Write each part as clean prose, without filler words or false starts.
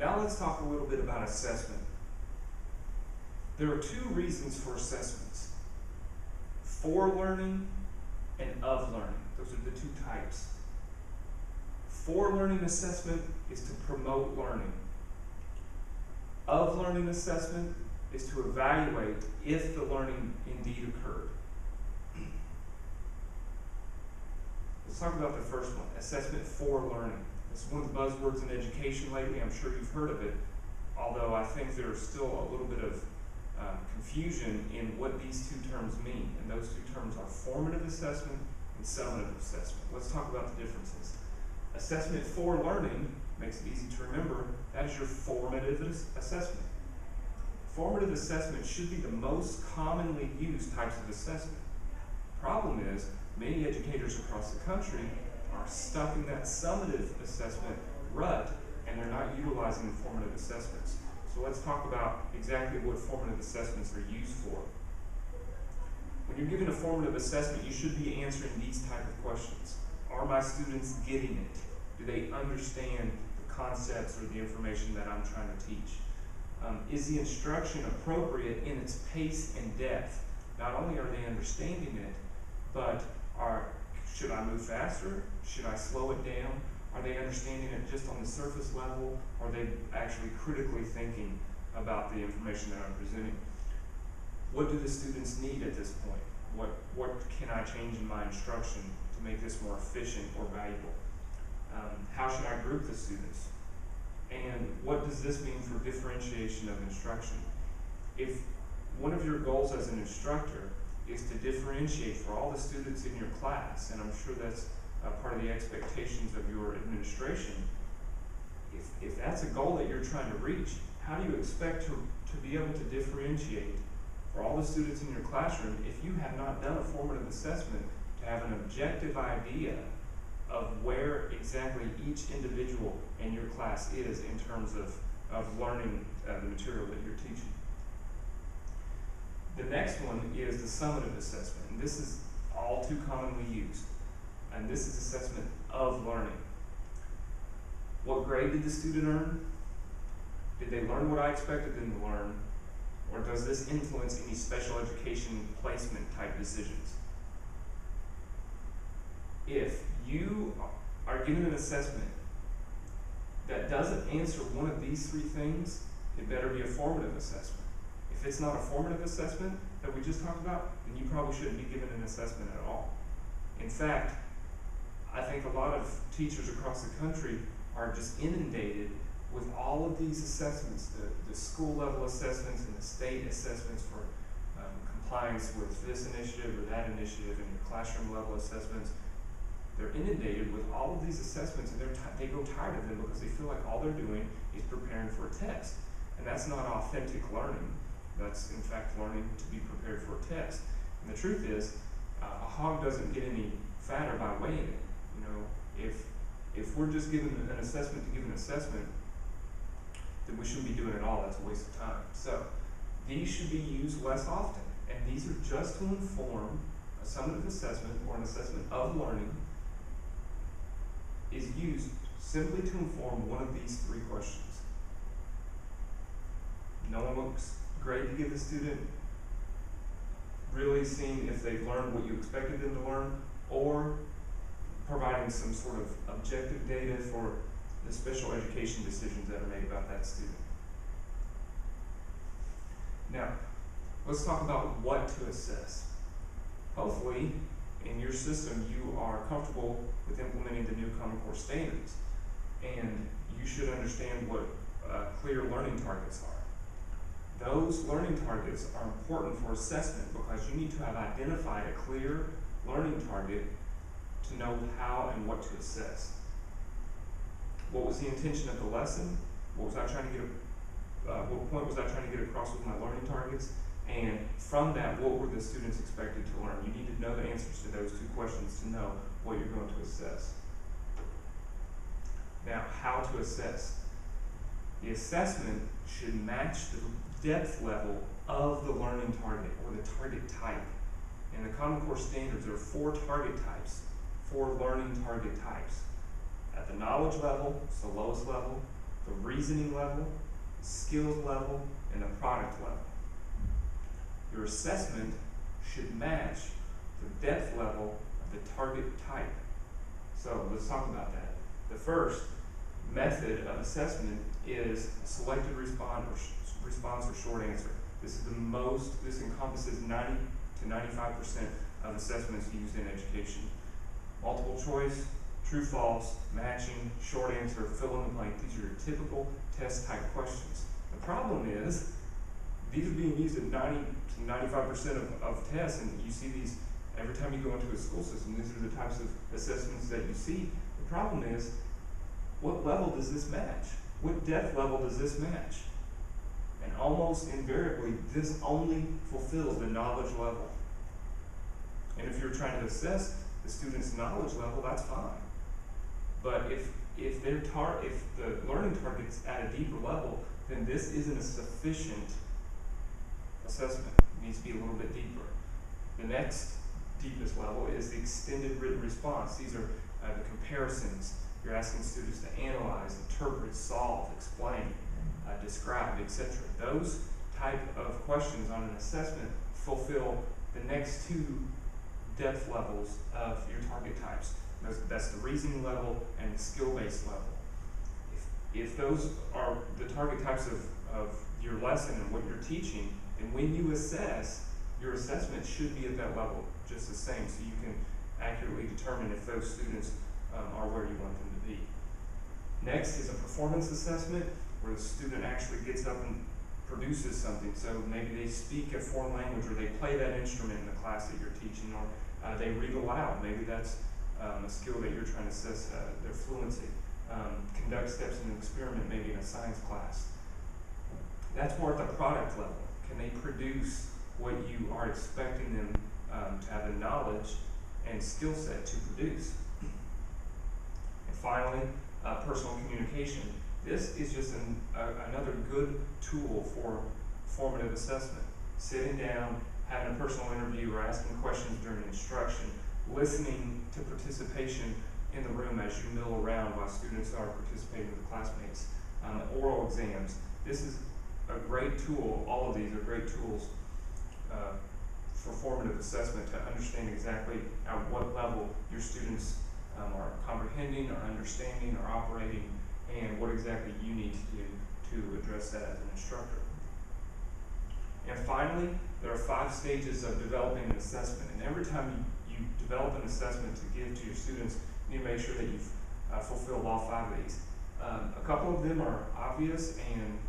Now let's talk a little bit about assessment. There are two reasons for assessments: for learning and of learning. Those are the two types. For learning assessment is to promote learning. Of learning assessment is to evaluate if the learning indeed occurred. Let's talk about the first one, assessment for learning. It's one of the buzzwords in education lately. I'm sure you've heard of it, although I think there's still a little bit of confusion in what these two terms mean. And those two terms are formative assessment and summative assessment. Let's talk about the differences. Assessment for learning makes it easy to remember. That is your formative assessment. Formative assessment should be the most commonly used types of assessment. Problem is, many educators across the country are stuck in that summative assessment rut, and they're not utilizing the formative assessments. So let's talk about exactly what formative assessments are used for. When you're given a formative assessment, you should be answering these type of questions. Are my students getting it? Do they understand the concepts or the information that I'm trying to teach? Is the instruction appropriate in its pace and depth? Not only are they understanding it, but should I move faster? Should I slow it down? Are they understanding it just on the surface level? Or are they actually critically thinking about the information that I'm presenting? What do the students need at this point? What can I change in my instruction to make this more efficient or valuable? How should I group the students? And what does this mean for differentiation of instruction? If one of your goals as an instructor is to differentiate for all the students in your class, and I'm sure that's part of the expectations of your administration, if that's a goal that you're trying to reach, how do you expect to be able to differentiate for all the students in your classroom if you have not done a formative assessment to have an objective idea of where exactly each individual in your class is in terms of learning the material that you're teaching? The next one is the summative assessment, and this is all too commonly used. And this is assessment of learning. What grade did the student earn? Did they learn what I expected them to learn? Or does this influence any special education placement type decisions? If you are given an assessment that doesn't answer one of these three things, it better be a formative assessment. If it's not a formative assessment that we just talked about, then you probably shouldn't be given an assessment at all. In fact, I think a lot of teachers across the country are just inundated with all of these assessments, the school level assessments and the state assessments for compliance with this initiative or that initiative, and your classroom level assessments. They're inundated with all of these assessments, and they grow tired of them because they feel like all they're doing is preparing for a test. And that's not authentic learning. That's in fact learning to be prepared for a test. And the truth is, a hog doesn't get any fatter by weighing it. You know, if we're just given an assessment to give an assessment, then we shouldn't be doing it all. That's a waste of time. So these should be used less often, and these are just to inform. A summative assessment or an assessment of learning is used simply to inform one of these three questions. Knowing what grade to give the student, really seeing if they've learned what you expected them to learn, or providing some sort of objective data for the special education decisions that are made about that student. Now, let's talk about what to assess. Hopefully, in your system, you are comfortable with implementing the new Common Core standards, and you should understand what clear learning targets are. Those learning targets are important for assessment because you need to have identified a clear learning target to know how and what to assess. What was the intention of the lesson? What was I trying to get? What point was I trying to get across with my learning targets? And from that, what were the students expected to learn? You need to know the answers to those two questions to know what you're going to assess. Now, how to assess? The assessment should match the depth level of the learning target or the target type. In the Common Core standards, there are 4 target types, 4 learning target types. At the knowledge level, it's the lowest level. the reasoning level, the skills level, and the product level. Your assessment should match the depth level of the target type. So let's talk about that. The first method of assessment is a selected response or short answer. This encompasses 90 to 95% of assessments used in education. Multiple choice, true, false, matching, short answer, fill in the blank. These are your typical test type questions. The problem is, these are being used at 90 to 95% of tests, and you see these every time you go into a school system. These are the types of assessments that you see. The problem is, what level does this match? What depth level does this match? And almost invariably, this only fulfills the knowledge level. And if you're trying to assess the student's knowledge level, that's fine. But if the learning target's at a deeper level, then this isn't a sufficient assessment. It needs to be a little bit deeper. The next deepest level is the extended written response. These are the comparisons. You're asking students to analyze, interpret, solve, explain, describe, etc. Those type of questions on an assessment fulfill the next two depth levels of your target types. That's the reasoning level and the skill-based level. If those are the target types of your lesson and what you're teaching, then when you assess, your assessment should be at that level just the same, so you can accurately determine if those students are where you want them to be. Next is a performance assessment, where the student actually gets up and produces something. So maybe they speak a foreign language, or they play that instrument in the class that you're teaching, or they read aloud. Maybe that's a skill that you're trying to assess their fluency. Conduct steps in an experiment, maybe in a science class. That's more at the product level. Can they produce what you are expecting them to have the knowledge and skill set to produce? And finally, personal communication. This is just another good tool for formative assessment. Sitting down, having a personal interview, or asking questions during instruction, listening to participation in the room as you mill around while students are participating with classmates. Oral exams. This is a great tool. All of these are great tools for formative assessment to understand exactly at what level your students are comprehending, or understanding, or operating, and what exactly you need to do to address that as an instructor. And finally, there are 5 stages of developing an assessment. And every time you develop an assessment to give to your students, you need to make sure that you've fulfilled all 5 of these. A couple of them are obvious, and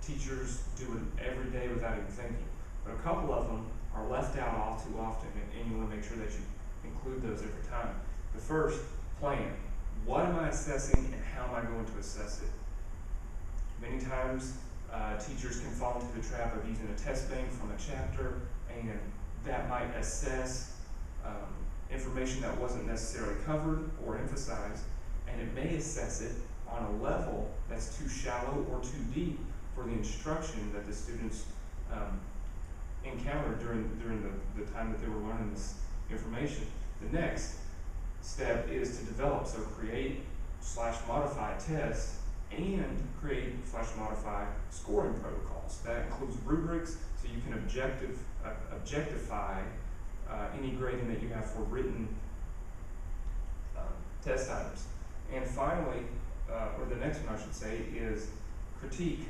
teachers do it every day without even thinking. But a couple of them are left out all too often, and you want to make sure that you include those every time. The first, plan. What am I assessing, and how am I going to assess it? Many times, teachers can fall into the trap of using a test bank from a chapter, and that might assess information that wasn't necessarily covered or emphasized, and it may assess it on a level that's too shallow or too deep for the instruction that the students encountered during the time that they were learning this information. The next step is to develop, so create/modify tests, and create/modify scoring protocols. That includes rubrics, so you can objectify any grading that you have for written test items. And finally, or the next one I should say, is critique.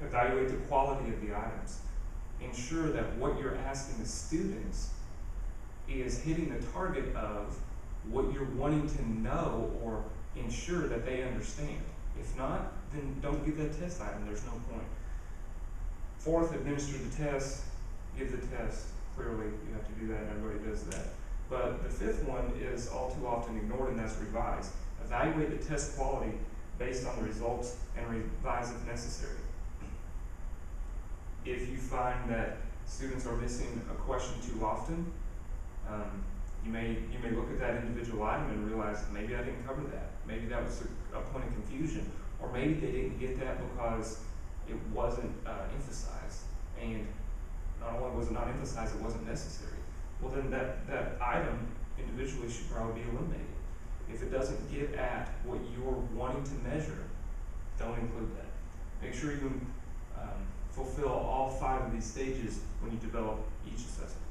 Evaluate the quality of the items. Ensure that what you're asking the students is hitting the target of what you're wanting to know or ensure that they understand. If not, then don't give that test item. There's no point. Fourth, administer the test. Give the test. Clearly, you have to do that, and everybody does that. But the fifth one is all too often ignored, and that's revise. Evaluate the test quality based on the results and revise if necessary. If you find that students are missing a question too often, you may look at that individual item and realize maybe I didn't cover that. Maybe that was a point of confusion, or maybe they didn't get that because it wasn't emphasized. And not only was it not emphasized, it wasn't necessary. Well, then that item individually should probably be eliminated. If it doesn't get at what you're wanting to measure, don't include that. Make sure you fulfill all 5 of these stages when you develop each assessment.